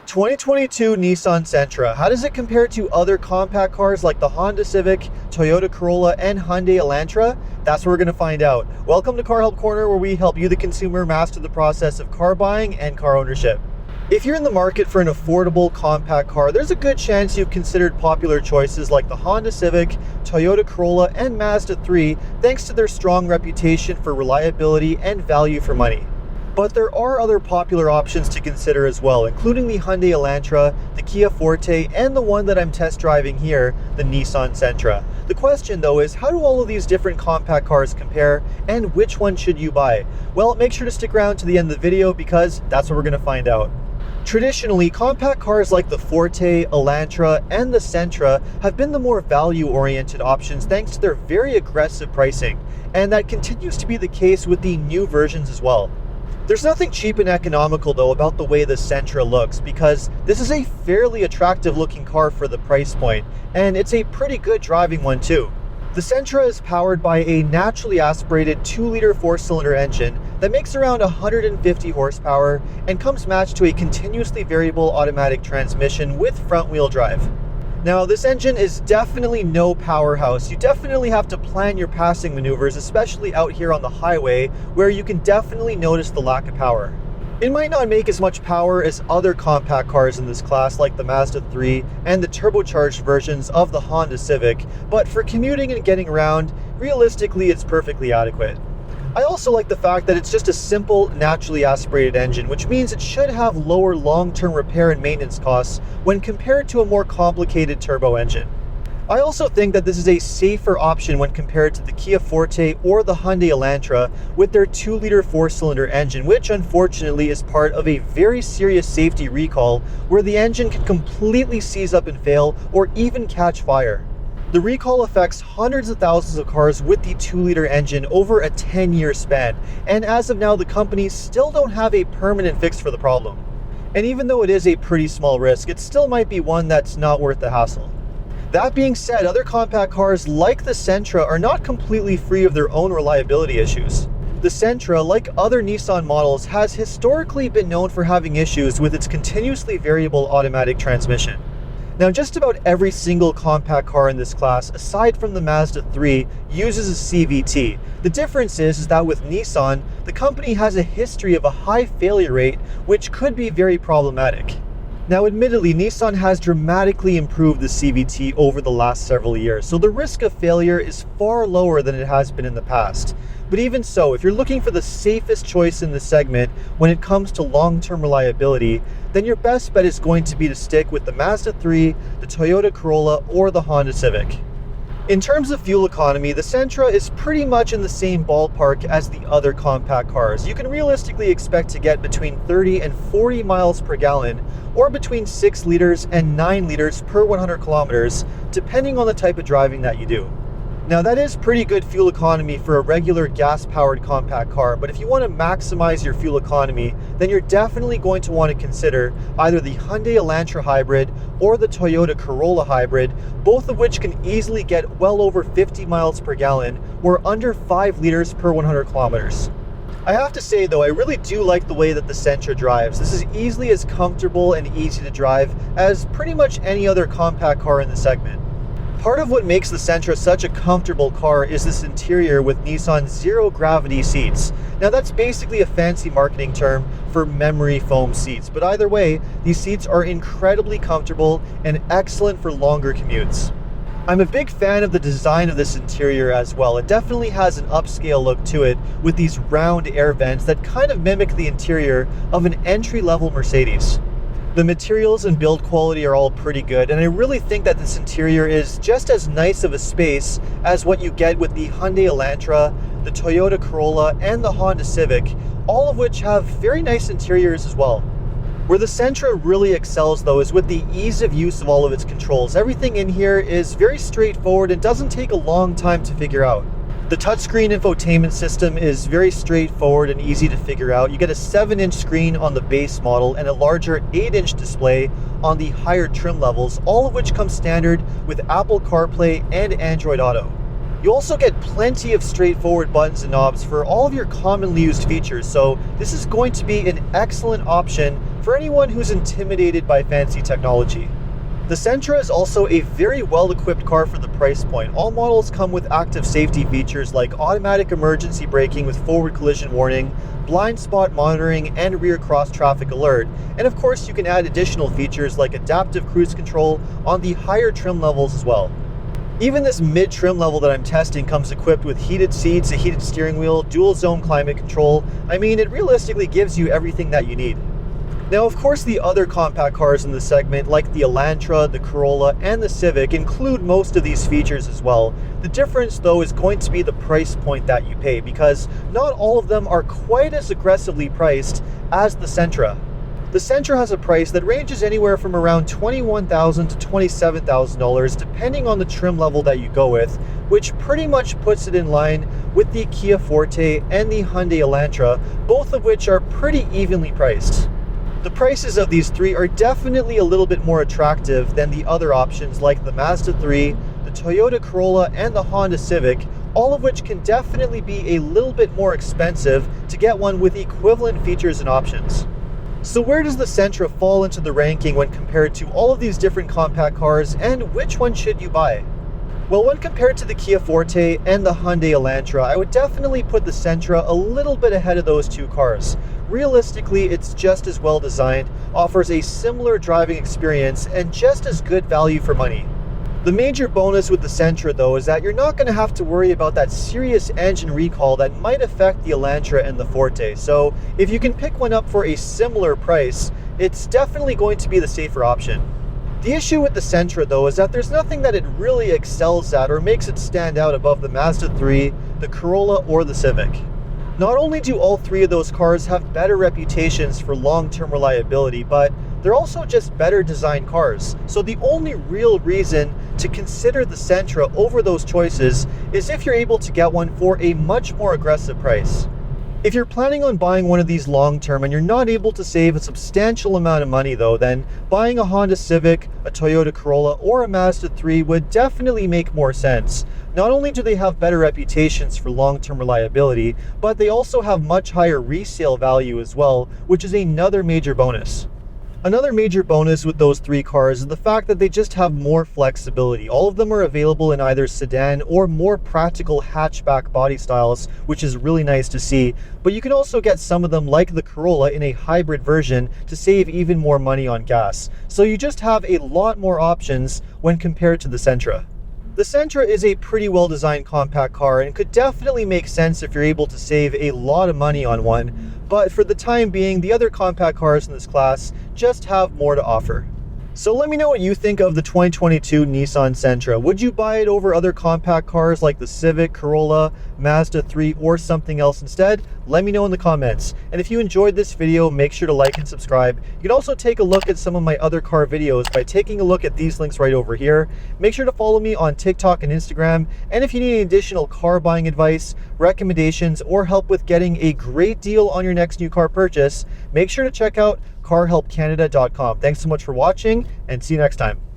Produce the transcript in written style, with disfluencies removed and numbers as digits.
2022 Nissan Sentra. How does it compare to other compact cars like the Honda Civic, Toyota Corolla, and Hyundai Elantra? That's what we're going to find out. Welcome to Car Help Corner, where we help you, the consumer, master the process of car buying and car ownership. If you're in the market for an affordable compact car, there's a good chance you've considered popular choices like the Honda Civic, Toyota Corolla, and Mazda3, thanks to their strong reputation for reliability and value for money. But there are other popular options to consider as well, including the Hyundai Elantra, the Kia Forte, and the one that I'm test driving here, the Nissan Sentra. The question though is, how do all of these different compact cars compare, and which one should you buy? Well, make sure to stick around to the end of the video because that's what we're going to find out. Traditionally, compact cars like the Forte, Elantra, and the Sentra have been the more value-oriented options thanks to their very aggressive pricing, and that continues to be the case with the new versions as well. There's nothing cheap and economical though about the way the Sentra looks, because this is a fairly attractive looking car for the price point, and it's a pretty good driving one too. The Sentra is powered by a naturally aspirated 2-liter 4-cylinder engine that makes around 150 horsepower and comes matched to a continuously variable automatic transmission with front-wheel drive. Now, this engine is definitely no powerhouse. You definitely have to plan your passing maneuvers, especially out here on the highway, where you can definitely notice the lack of power. It might not make as much power as other compact cars in this class like the Mazda3 and the turbocharged versions of the Honda Civic, but for commuting and getting around, realistically it's perfectly adequate. I also like the fact that it's just a simple, naturally aspirated engine, which means it should have lower long-term repair and maintenance costs when compared to a more complicated turbo engine. I also think that this is a safer option when compared to the Kia Forte or the Hyundai Elantra with their 2-liter 4-cylinder engine, which unfortunately is part of a very serious safety recall where the engine can completely seize up and fail or even catch fire. The recall affects hundreds of thousands of cars with the 2-liter engine over a 10-year span, and as of now the companies still don't have a permanent fix for the problem. And even though it is a pretty small risk, it still might be one that's not worth the hassle. That being said, other compact cars like the Sentra are not completely free of their own reliability issues. The Sentra, like other Nissan models, has historically been known for having issues with its continuously variable automatic transmission. Now, just about every single compact car in this class, aside from the Mazda3, uses a CVT. The difference is that with Nissan, the company has a history of a high failure rate, which could be very problematic. Now, admittedly, Nissan has dramatically improved the CVT over the last several years, so the risk of failure is far lower than it has been in the past. But even so, if you're looking for the safest choice in the segment when it comes to long-term reliability, then your best bet is going to be to stick with the Mazda3, the Toyota Corolla, or the Honda Civic. In terms of fuel economy, the Sentra is pretty much in the same ballpark as the other compact cars. You can realistically expect to get between 30 and 40 miles per gallon, or between 6 liters and 9 liters per 100 kilometers, depending on the type of driving that you do. Now, that is pretty good fuel economy for a regular gas-powered compact car, but if you want to maximize your fuel economy, then you're definitely going to want to consider either the Hyundai Elantra Hybrid or the Toyota Corolla Hybrid, both of which can easily get well over 50 miles per gallon or under 5 liters per 100 kilometers. I have to say though, I really do like the way that the Sentra drives. This is easily as comfortable and easy to drive as pretty much any other compact car in the segment. Part of what makes the Sentra such a comfortable car is this interior with Nissan's zero-gravity seats. Now, that's basically a fancy marketing term for memory foam seats, but either way, these seats are incredibly comfortable and excellent for longer commutes. I'm a big fan of the design of this interior as well. It definitely has an upscale look to it with these round air vents that kind of mimic the interior of an entry-level Mercedes. The materials and build quality are all pretty good, and I really think that this interior is just as nice of a space as what you get with the Hyundai Elantra, the Toyota Corolla, and the Honda Civic, all of which have very nice interiors as well. Where the Sentra really excels though is with the ease of use of all of its controls. Everything in here is very straightforward and doesn't take a long time to figure out. The touchscreen infotainment system is very straightforward and easy to figure out. You get a 7-inch screen on the base model and a larger 8-inch display on the higher trim levels, all of which come standard with Apple CarPlay and Android Auto. You also get plenty of straightforward buttons and knobs for all of your commonly used features, so this is going to be an excellent option for for anyone who's intimidated by fancy technology. The Sentra is also a very well-equipped car for the price point. All models come with active safety features like automatic emergency braking with forward collision warning, blind spot monitoring, and rear cross traffic alert. And of course, you can add additional features like adaptive cruise control on the higher trim levels as well. Even this mid-trim level that I'm testing comes equipped with heated seats, a heated steering wheel, dual zone climate control. I mean, it realistically gives you everything that you need. Now, of course, the other compact cars in the segment, like the Elantra, the Corolla, and the Civic, include most of these features as well. The difference, though, is going to be the price point that you pay, because not all of them are quite as aggressively priced as the Sentra. The Sentra has a price that ranges anywhere from around $21,000 to $27,000, depending on the trim level that you go with, which pretty much puts it in line with the Kia Forte and the Hyundai Elantra, both of which are pretty evenly priced. The prices of these three are definitely a little bit more attractive than the other options like the Mazda3, the Toyota Corolla, and the Honda Civic, all of which can definitely be a little bit more expensive to get one with equivalent features and options. So where does the Sentra fall into the ranking when compared to all of these different compact cars, and which one should you buy? Well, when compared to the Kia Forte and the Hyundai Elantra, I would definitely put the Sentra a little bit ahead of those two cars. Realistically, it's just as well designed, offers a similar driving experience, and just as good value for money. The major bonus with the Sentra, though, is that you're not going to have to worry about that serious engine recall that might affect the Elantra and the Forte. So if you can pick one up for a similar price, it's definitely going to be the safer option. The issue with the Sentra, though, is that there's nothing that it really excels at or makes it stand out above the Mazda3, the Corolla, or the Civic. Not only do all three of those cars have better reputations for long-term reliability, but they're also just better designed cars. So the only real reason to consider the Sentra over those choices is if you're able to get one for a much more aggressive price. If you're planning on buying one of these long-term and you're not able to save a substantial amount of money though, then buying a Honda Civic, a Toyota Corolla, or a Mazda3 would definitely make more sense. Not only do they have better reputations for long-term reliability, but they also have much higher resale value as well, which is another major bonus. Another major bonus with those three cars is the fact that they just have more flexibility. All of them are available in either sedan or more practical hatchback body styles, which is really nice to see. But you can also get some of them, like the Corolla, in a hybrid version to save even more money on gas. So you just have a lot more options when compared to the Sentra. The Sentra is a pretty well-designed compact car and could definitely make sense if you're able to save a lot of money on one, but for the time being, the other compact cars in this class just have more to offer. So let me know what you think of the 2022 Nissan Sentra. Would you buy it over other compact cars like the Civic, Corolla, Mazda3, or something else instead? Let me know in the comments. And if you enjoyed this video, make sure to like and subscribe. You can also take a look at some of my other car videos by taking a look at these links right over here. Make sure to follow me on TikTok and Instagram. And if you need any additional car buying advice, recommendations, or help with getting a great deal on your next new car purchase, make sure to check out carhelpcanada.com. Thanks so much for watching, and see you next time.